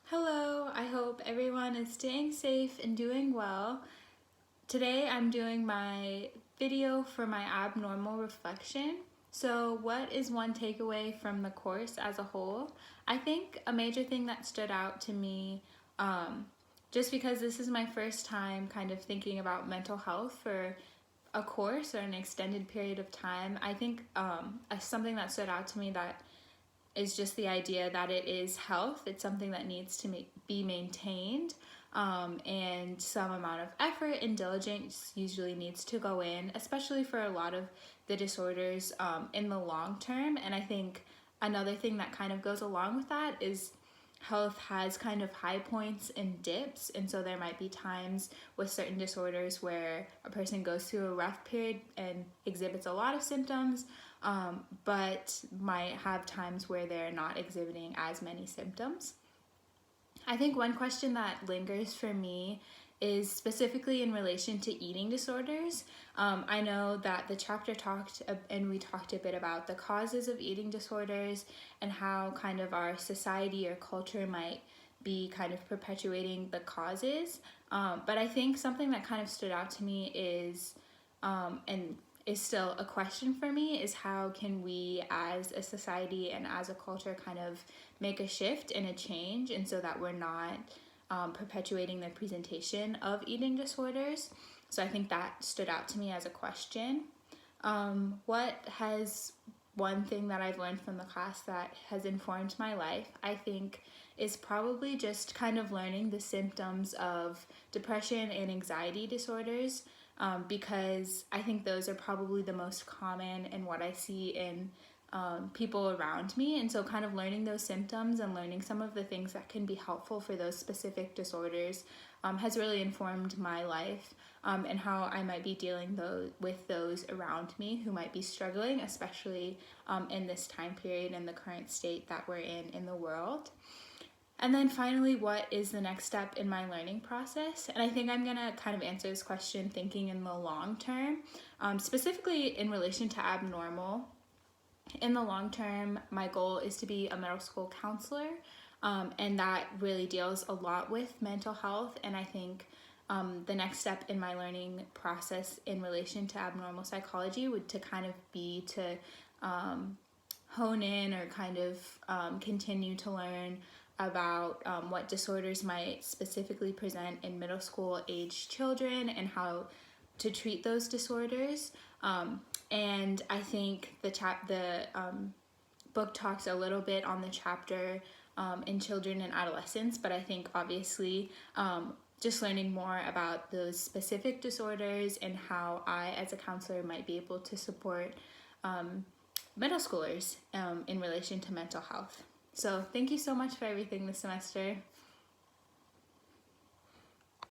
Hello, I hope everyone is staying safe and doing well. Today I'm doing my video for my abnormal reflection. So what is one takeaway from the course as a whole? I think a major thing that stood out to me, just because this is my first time kind of thinking about mental health for a course or an extended period of time, I think something that stood out to me that is just the idea that it is health. It's something that needs to be maintained, and some amount of effort and diligence usually needs to go in, especially for a lot of the disorders in the long term. And I think another thing that kind of goes along with that is health has kind of high points and dips, and so there might be times with certain disorders where a person goes through a rough period and exhibits a lot of symptoms, but might have times where they're not exhibiting as many symptoms. I think one question that lingers for me is specifically in relation to eating disorders. I know that the chapter talked a bit about the causes of eating disorders and how kind of our society or culture might be kind of perpetuating the causes. But I think something that kind of stood out to me is, and is still a question for me, is how can we as a society and as a culture kind of make a shift and a change, and so that we're not perpetuating the presentation of eating disorders. So I think that stood out to me as a question. One thing that I've learned from the class that has informed my life, I think, is probably just kind of learning the symptoms of depression and anxiety disorders, because I think those are probably the most common in what I see in people around me. And so kind of learning those symptoms and learning some of the things that can be helpful for those specific disorders has really informed my life, and how I might be dealing with those around me who might be struggling, especially in this time period and the current state that we're in the world. And then finally, what is the next step in my learning process? And I think I'm gonna kind of answer this question thinking in the long term, specifically in relation to abnormal. In the long term, my goal is to be a middle school counselor, and that really deals a lot with mental health. And I think the next step in my learning process in relation to abnormal psychology would to kind of be to hone in or kind of continue to learn about what disorders might specifically present in middle school age children and how to treat those disorders. And I think the book talks a little bit on the chapter in children and adolescents, but I think obviously just learning more about those specific disorders and how I as a counselor might be able to support middle schoolers in relation to mental health. So thank you so much for everything this semester.